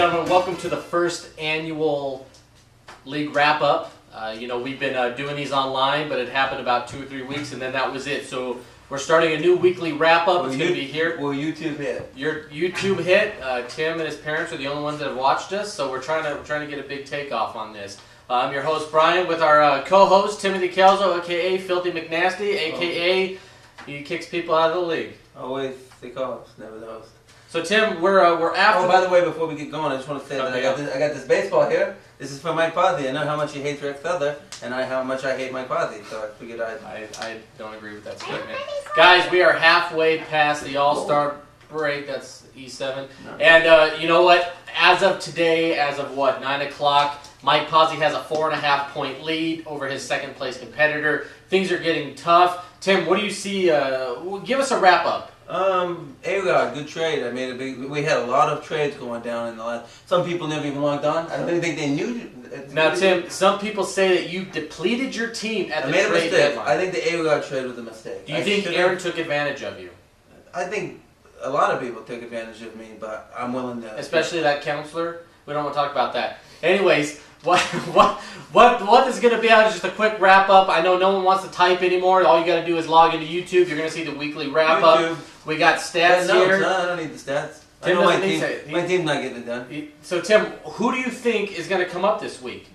gentlemen, welcome to the first annual league wrap-up. We've been doing these online, but it happened about 2 or 3 weeks, and then that was it. So we're starting a new weekly wrap-up. It's going to be here. Will YouTube hit? Your YouTube hit. Tim and his parents are the only ones that have watched us, so we're trying to get a big takeoff on this. I'm your host, Brian, with our co-host, Timothy Kelso, a.k.a. Filthy McNasty, a.k.a. he kicks people out of the league. Always the co-host, never the host. So Tim, we're after. Oh, by the way, before we get going, I just want to say that I got this baseball here. This is for Mike Posey. I know how much he hates Rex Feather, and how much I hate Mike Posey. So I figured I don't agree with that statement. Guys, we are halfway past the All-Star break. That's E7. No. And you know what? As of today, 9 o'clock, Mike Posey has a 4.5-point lead over his second-place competitor. Things are getting tough. Tim, what do you see? Give us a wrap-up. A-Rod, good trade. We had a lot of trades going down in the last. Some people never even logged on. I don't even think they knew. Now, Tim, some people say that you depleted your team at the trade deadline. I think the A-Rod trade was a mistake. Do you think Aaron took advantage of you? I think a lot of people took advantage of me, but I'm willing to. Especially that counselor. We don't want to talk about that. Anyways, what is going to be out is just a quick wrap up. I know no one wants to type anymore. All you got to do is log into YouTube. You're going to see the weekly wrap up. We got stats here. No, I don't need the stats. Tim my team's not getting it done. So Tim, who do you think is going to come up this week?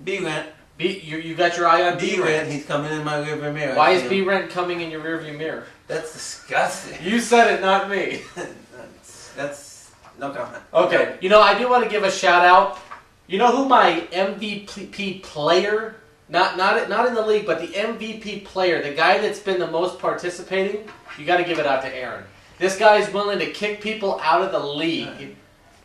B-Rent. You got your eye on B-Rent. He's coming in my rearview mirror. Why is B-Rent coming in your rearview mirror? That's disgusting. You said it, not me. that's no comment. Okay. I do want to give a shout out. You know who my MVP player, not in the league, but the MVP player, the guy that's been the most participating, you got to give it out to Aaron. This guy's willing to kick people out of the league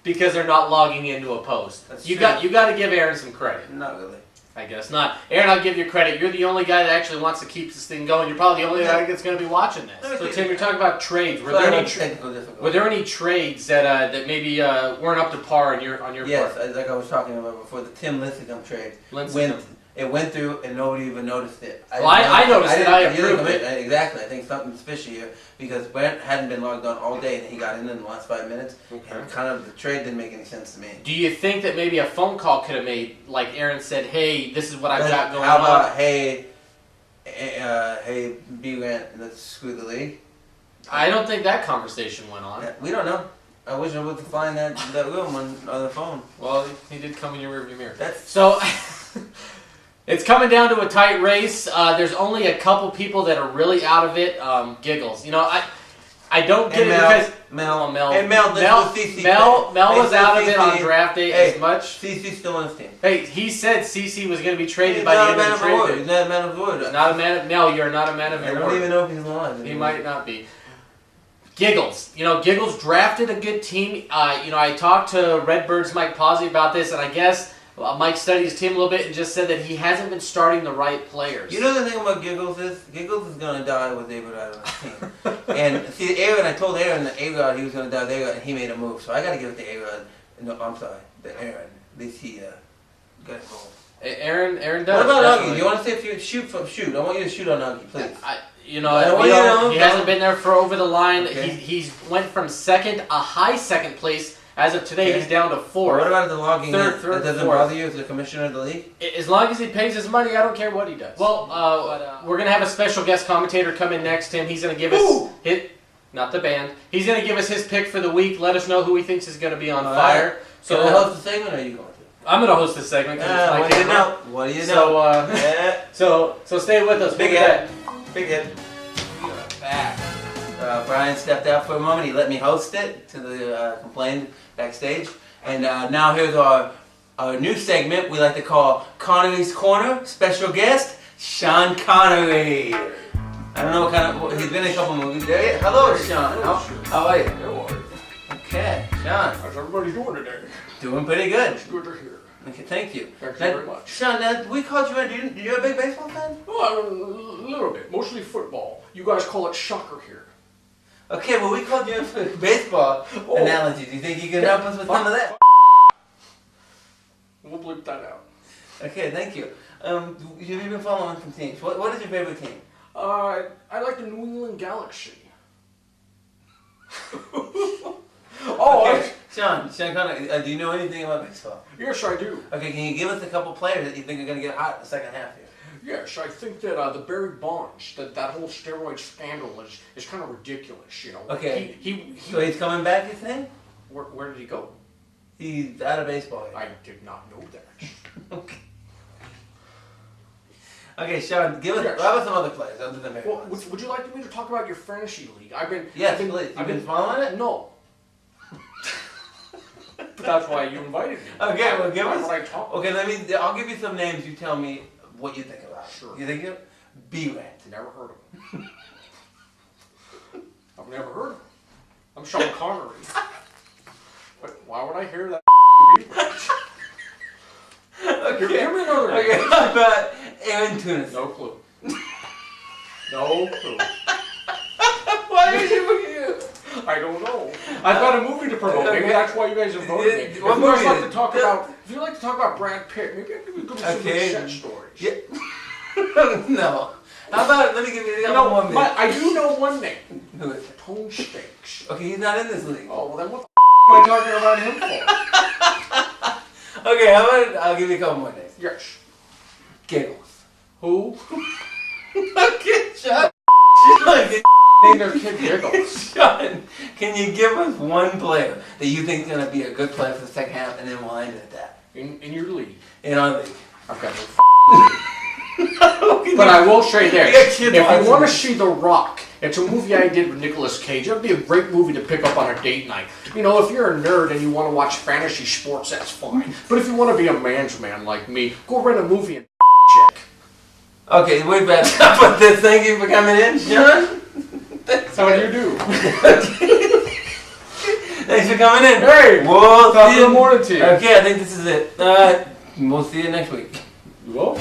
because they're not logging into a post. You got to give Aaron some credit. Not really. I guess not. Aaron, I'll give you credit. You're the only guy that actually wants to keep this thing going. You're probably the only guy that's going to be watching this. So Tim, you're talking about trades. Were there any trades that maybe weren't up to par on your part? Yes, like I was talking about before, the Tim Lincecum trade. It went through and nobody even noticed it. I noticed it. I approved it. Exactly. I think something's fishy here because Brent hadn't been logged on all day and he got in the last 5 minutes. Okay. And kind of the trade didn't make any sense to me. Do you think that maybe a phone call could have made, like Aaron said, hey, this is what I've got going on? How about, hey, B-Rent, let's screw the league? I don't think that conversation went on. Yeah, we don't know. I wish I would find that room on the phone. Well, he did come in your rearview mirror. So... It's coming down to a tight race. There's only a couple people that are really out of it. Giggles. I don't get it because Mel was out of it on draft day as much. CC's still on his team. Hey, he said CC was going to be traded by the end of the trade. He's not a man of the word. Not a man of no, you're not a man of your word. I don't even know if he's alive. He might not be. Giggles. Giggles drafted a good team. I talked to Redbird's Mike Posey about this, and I guess Mike studied his team a little bit and just said that he hasn't been starting the right players. You know the thing about Giggles is? Giggles is going to die with A-Rod on his team. And see, Aaron, I told Aaron that A-Rod, he was going to die with A-Rod, and he made a move. So I got to give it to A-Rod. No, I'm sorry, to Aaron. At least he got involved. Aaron does. What about Nuggie? You want to say if you shoot? I want you to shoot on Nuggie, please. He hasn't been there for over the line. Okay. He's went from a high second place. As of today, he's down to 4th. What about the logging? Third, that doesn't bother you as the commissioner of the league? As long as he pays his money, I don't care what he does. Well, we're going to have a special guest commentator come in next, Tim. He's going to give us not the band. He's going to give us his pick for the week. Let us know who he thinks is going to be on fire. Right. So, can I host the segment, or are you going to? I'm going to host this segment. What do you know? What do you know? So stay with us. Big hit. Big hit. We are back. Brian stepped out for a moment. He let me host it to the complained backstage. And now here's our new segment we like to call Connery's Corner. Special guest, Sean Connery. I don't know what kind of... He's been in a couple movies. Hello, Sean. How are you? Okay, Sean. How's everybody doing today? Doing pretty good. It's good to hear. Okay, thank you. Thank you very much. Sean, we called you in. You're a big baseball fan? Well, a little bit. Mostly football. You guys call it soccer here. Okay, well, we called you in for baseball analogy. Do you think you can help us with some of that? We'll bleep that out. Okay, thank you. You've been following some teams. What is your favorite team? I like the New England Galaxy. Okay. Sean Connery, do you know anything about baseball? Yes, I do. Okay, can you give us a couple players that you think are going to get hot in the second half here? Yes, I think that the Barry Bonds, that whole steroid scandal is kind of ridiculous, you know. Okay. He So he's coming back, you think? where did he go? He's out of baseball. I did not know that. Okay. Okay, Sean, give us. Yes. How about some other players other than Barry Well, Bonds? would you like me to talk about your fantasy league? Yes, please. You've been following it? No. But that's why you invited me. Okay, well, give Why us. would I talk? Okay, I'll give you some names. You tell me what you think about. Sure. You think of B-Rant. Never heard of him. I've never heard of him. I'm Sean Connery. But why would I hear that? Okay. Give me another name. Okay, how about Aaron Tunis? No clue. No clue. Why are you looking at? I don't know. I've got a movie to promote. Maybe Okay. that's why you guys have voted me. If What you guys movie like is to it? talk about, if you like to talk about Brad Pitt, maybe I can give you some Okay. set stories. Yeah. No. How about let me give you No, one but I do know one name. Who is it? Tone Stinks. Okay, he's not in this league. Oh, well then what the am I talking about him for? Okay, how about I'll give you a couple more names. Yes. Giggles. Who? Okay, Sean. Name their kid Giggles. Sean, can you give us one player that you think is going to be a good player for the second half, and then we'll end it at that? In your league. In our league. I've got no But I will say this. If you want to see The Rock, it's a movie I did with Nicolas Cage. It would be a great movie to pick up on a date night. You know, if you're a nerd and you want to watch fantasy sports, that's fine. But if you want to be a man's man like me, go rent a movie and chick. Okay, we're back with this. Thank you for coming in, Sean. How do you do? Thanks for coming in. Hey, we'll top see of the morning to you. Okay, I think this is it. We'll see you next week. You will?